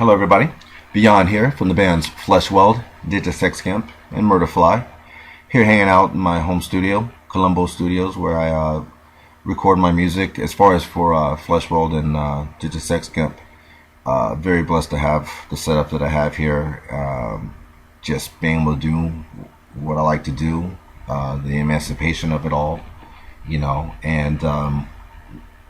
Hello everybody, Beyond here from the bands Fleshweld Digisex Gimp Murderfly. Here hanging out in my home studio, Colombo Studios, where I record my music. As far as for Fleshweld and Digisex Gimp, very blessed to have the setup that I have here. Just being able to do what I like to do, the emancipation of it all, and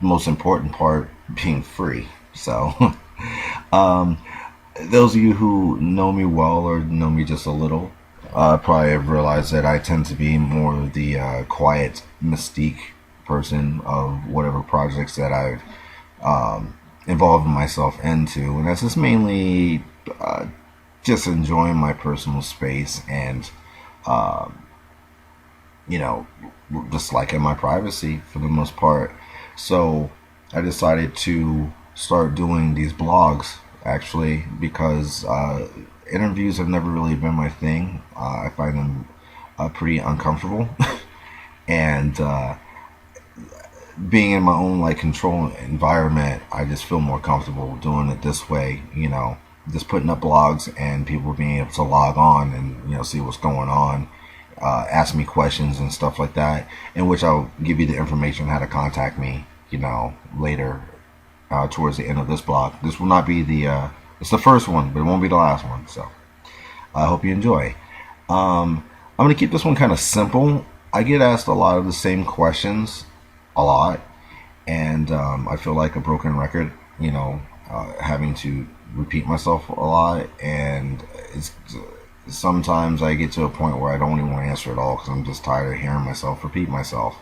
most important part, being free. So those of you who know me well or know me just a little probably have realized that I tend to be more of the quiet mystique person of whatever projects that I've involved myself into, and that's just mainly just enjoying my personal space and just liking my privacy for the most part. So I decided to start doing these blogs, actually, because interviews have never really been my thing. I find them pretty uncomfortable and being in my own control environment, I just feel more comfortable doing it this way, just putting up blogs and people being able to log on and see what's going on, ask me questions and stuff like that, in which I'll give you the information how to contact me later towards the end of this blog. This will not be it's the first one, but it won't be the last one, so I hope you enjoy. I'm going to keep this one kind of simple. I get asked a lot of the same questions a lot, and I feel like a broken record, having to repeat myself a lot, and sometimes I get to a point where I don't even want to answer at all because I'm just tired of hearing myself repeat myself.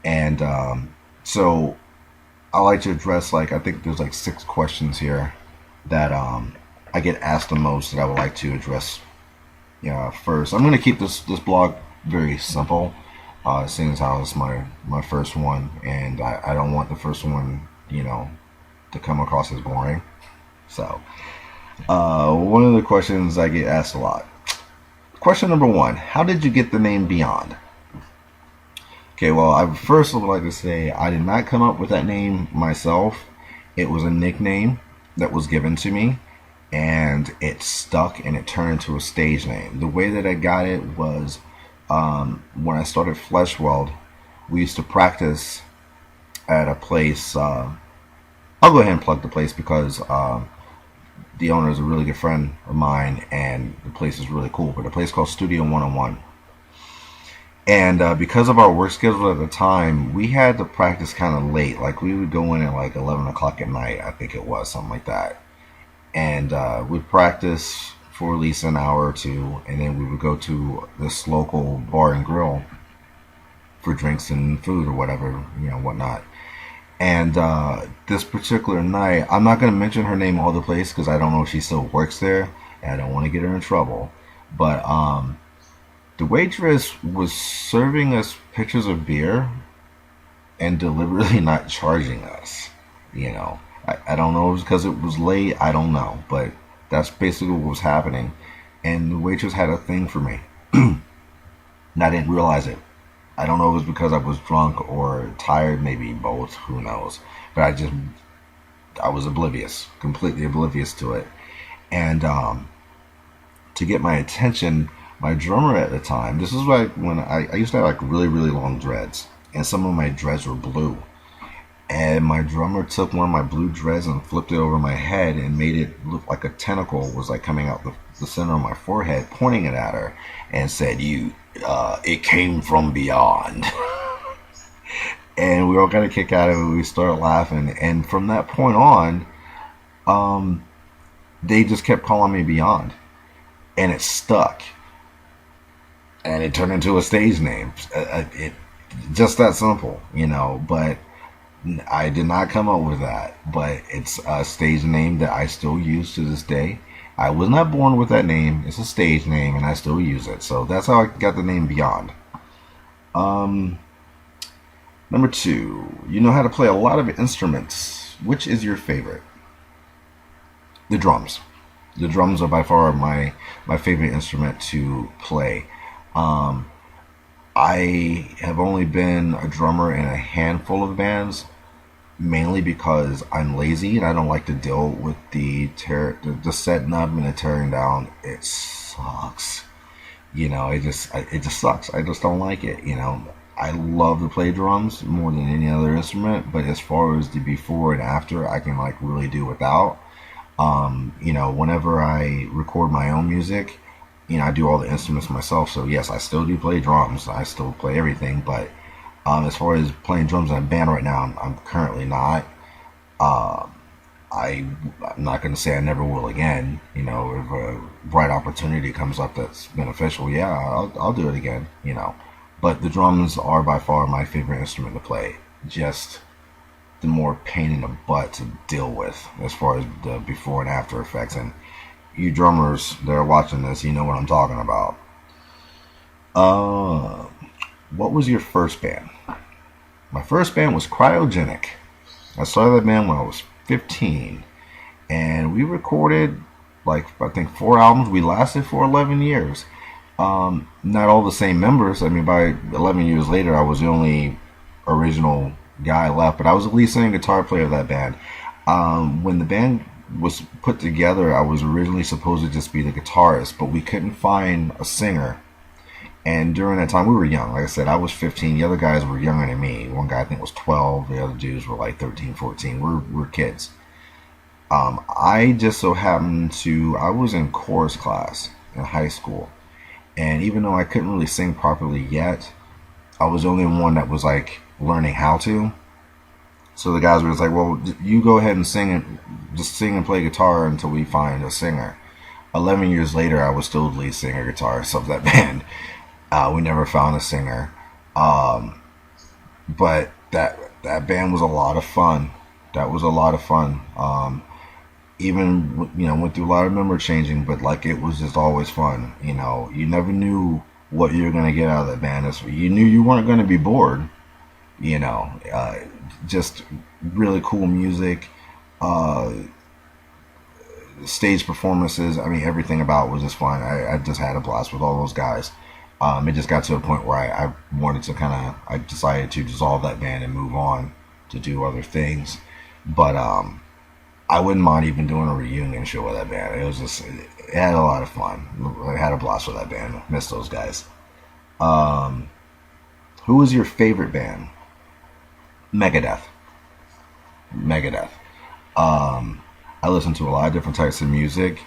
And so I like to address, I think there's 6 questions here that I get asked the most that I would like to address first. I'm going to keep this blog very simple, seeing as how it's my first one, and I don't want the first one, to come across as boring. So one of the questions I get asked a lot. Question number 1, how did you get the name Beyond? Okay, well, I first would like to say I did not come up with that name myself. It was a nickname that was given to me, and it stuck and it turned into a stage name. The way that I got it was when I started Fleshweld, we used to practice at a place. I'll go ahead and plug the place because the owner is a really good friend of mine, and the place is really cool. But a place called Studio 101. And because of our work schedule at the time, we had to practice kind of late. We would go in at 11 o'clock at night, I think it was, something like that. And we'd practice for at least an hour or two, and then we would go to this local bar and grill for drinks and food or whatever, whatnot. And this particular night, I'm not going to mention her name all the place because I don't know if she still works there, and I don't want to get her in trouble. But the waitress was serving us pitchers of beer and deliberately not charging us. I don't know if it was because it was late, I don't know, but that's basically what was happening. And the waitress had a thing for me. And I didn't realize it. I don't know if it was because I was drunk or tired, maybe both, who knows. But I was oblivious, completely oblivious to it. And to get my attention, my drummer at the time, this is when I used to have really, really long dreads, and some of my dreads were blue. And my drummer took one of my blue dreads and flipped it over my head and made it look like a tentacle was coming out the center of my forehead, pointing it at her, and said, it came from beyond. And we all got a kick out of it. We started laughing, and from that point on, they just kept calling me Beyond, and it stuck. And it turned into a stage name. It just that simple, but I did not come up with that. But it's a stage name that I still use to this day. I was not born with that name. It's a stage name, and I still use it. So that's how I got the name Beyond. Number 2, you know how to play a lot of instruments. Which is your favorite? The drums. The drums are by far my favorite instrument to play. I have only been a drummer in a handful of bands, mainly because I'm lazy and I don't like to deal with the setting up and the tearing down. It sucks. It just sucks. I just don't like it. I love to play drums more than any other instrument, but as far as the before and after, I can like really do without. Whenever I record my own music, I do all the instruments myself. So yes, I still do play drums. I still play everything, but as far as playing drums in a band right now, I'm currently not. Uh, I'm not going to say I never will again. If a bright opportunity comes up that's beneficial, yeah, I'll do it again. But the drums are by far my favorite instrument to play. Just the more pain in the butt to deal with as far as the before and after effects. And you drummers that are watching this, you know what I'm talking about. Uh, what was your first band? My first band was Cryogenic. I started that band when I was 15, and we recorded like I think 4 albums. We lasted for 11 years. Not all the same members. I mean, by 11 years later, I was the only original guy left, but I was the lead singer and guitar player of that band. When the band was put together, I was originally supposed to just be the guitarist, but we couldn't find a singer. And during that time, we were young. Like I said, I was 15. The other guys were younger than me. One guy, I think, was 12. The other dudes were like 13, 14. We're kids. I just so happened I was in chorus class in high school. And even though I couldn't really sing properly yet, I was the only one that was like learning how to. So the guys were just like, well, you go ahead and just sing and play guitar until we find a singer. 11 years later, I was still the lead singer guitarist of that band. We never found a singer. But that band was a lot of fun. That was a lot of fun. Even, went through a lot of member changing, but like it was just always fun. You never knew what you were going to get out of that band. You knew you weren't going to be bored. Just really cool music, stage performances. I mean, everything about it was just fun. I just had a blast with all those guys. It just got to a point where I wanted to I decided to dissolve that band and move on to do other things. But I wouldn't mind even doing a reunion show with that band. It had a lot of fun. I had a blast with that band. Miss those guys. Who was your favorite band? Megadeth. Megadeth. I listen to a lot of different types of music.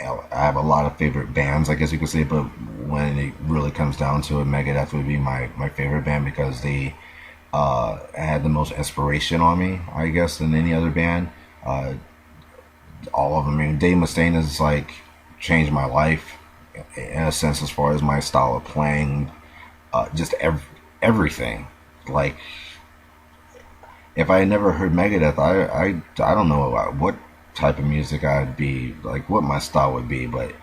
I have a lot of favorite bands, I guess you could say, but when it really comes down to it, Megadeth would be my favorite band because they had the most inspiration on me, I guess, than any other band. All of them. I mean, Dave Mustaine has like changed my life in a sense as far as my style of playing, just everything. Like, if I had never heard Megadeth, I don't know what type of music I'd be, like what my style would be, but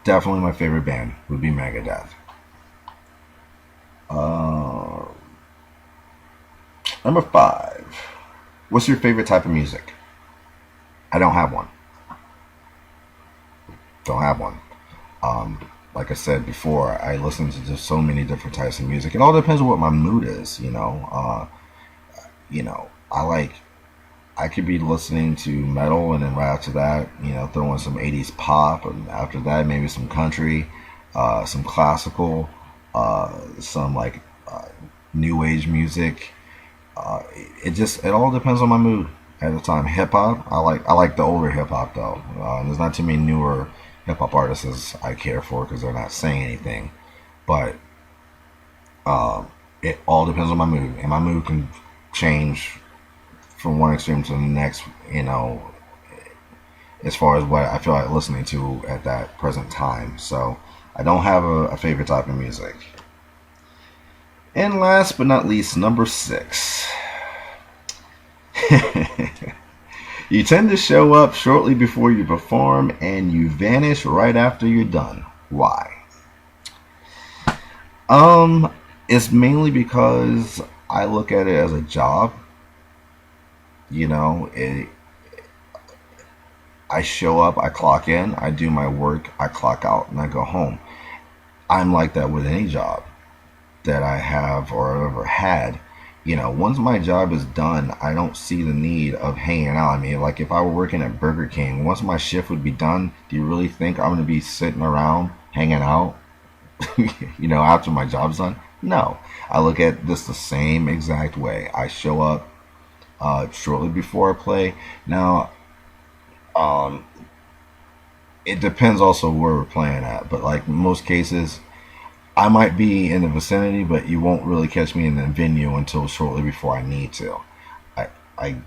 definitely my favorite band would be Megadeth. Number 5. What's your favorite type of music? I don't have one. Don't have one. Like I said before, I listen to just so many different types of music. It all depends on what my mood is, I could be listening to metal and then right after that, throw in some 80s pop, and after that maybe some country, some classical, some like new age music. It all depends on my mood at the time. Hip hop, I like the older hip hop though. There's not too many newer hip hop artists as I care for because they're not saying anything. But it all depends on my mood, and my mood can change from one extreme to the next, as far as what I feel like listening to at that present time. So I don't have a favorite type of music. And last but not least, number 6. You tend to show up shortly before you perform and you vanish right after you're done. Why? It's mainly because I look at it as a job. I show up, I clock in, I do my work, I clock out, and I go home. I'm like that with any job that I have or ever had Once my job is done, I don't see the need of hanging out. I mean, like if I were working at Burger King, once my shift would be done, do you really think I'm going to be sitting around hanging out, after my job's done? No. I look at this the same exact way. I show up shortly before I play. Now, um, it depends also where we're playing at, but like most cases, I might be in the vicinity, but you won't really catch me in the venue until shortly before I need to. I, I,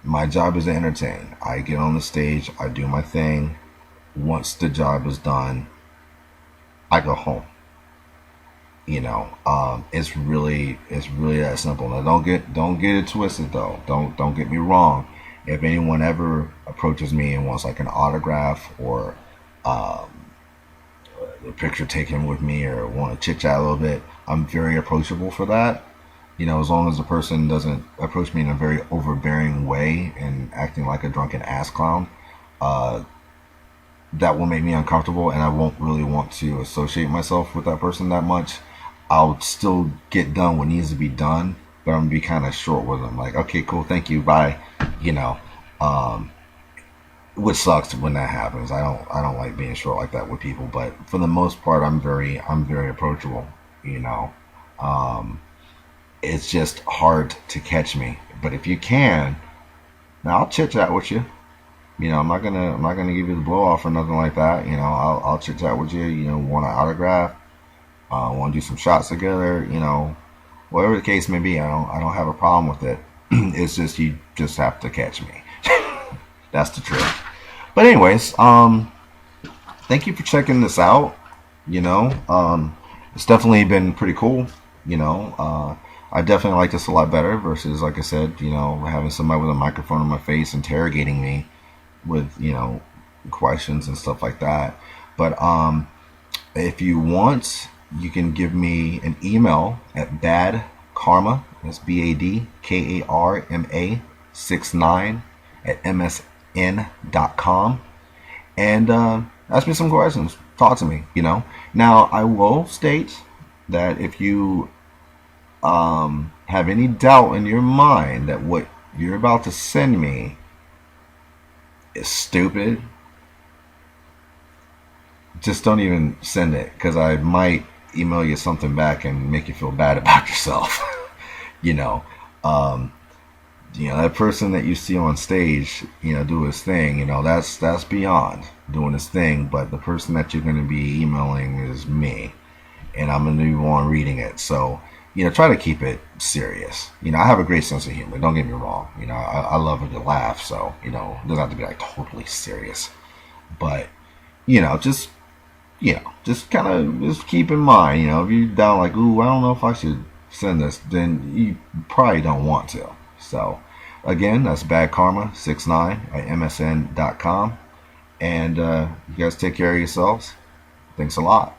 my job is to entertain. I get on the stage, I do my thing. Once the job is done, I go home. It's really that simple. Now, don't get it twisted though. Don't get me wrong. If anyone ever approaches me and wants like an autograph or um, a picture taken with me or want to chit chat a little bit, I'm very approachable for that. As long as the person doesn't approach me in a very overbearing way and acting like a drunken ass clown, uh, that will make me uncomfortable, and I won't really want to associate myself with that person that much. I'll still get done what needs to be done, but I'm gonna be kind of short with them. Like, okay, cool, thank you, bye. You know, um, which sucks when that happens. I don't like being short like that with people, but for the most part, I'm very approachable. You know, um, it's just hard to catch me. But if you can, now I'll chit chat with you. I'm not gonna give you the blow off or nothing like that. I'll chit chat with you. Want an autograph? Want to do some shots together? Whatever the case may be, I don't have a problem with it. It's just you just have to catch me. That's the trick. But anyways, thank you for checking this out. It's definitely been pretty cool. I definitely like this a lot better versus, like I said, having somebody with a microphone in my face interrogating me with questions and stuff like that. But if you want, you can give me an email at badkarma, that's BADKARMA 69 at msn.com, and ask me some questions. Talk to me. Now I will state that if you have any doubt in your mind that what you're about to send me is stupid, just don't even send it, because I might email you something back and make you feel bad about yourself. you know, um, that person that you see on stage, do his thing. That's beyond doing his thing. But the person that you're going to be emailing is me, and I'm going to be on reading it. So, try to keep it serious. I have a great sense of humor. Don't get me wrong. I love it to laugh. So, it doesn't have to be like totally serious. But, just just kind of just keep in mind, if you're down like, ooh, I don't know if I should send this, then you probably don't want to. So, again, that's badkarma69 at msn.com. And you guys take care of yourselves. Thanks a lot.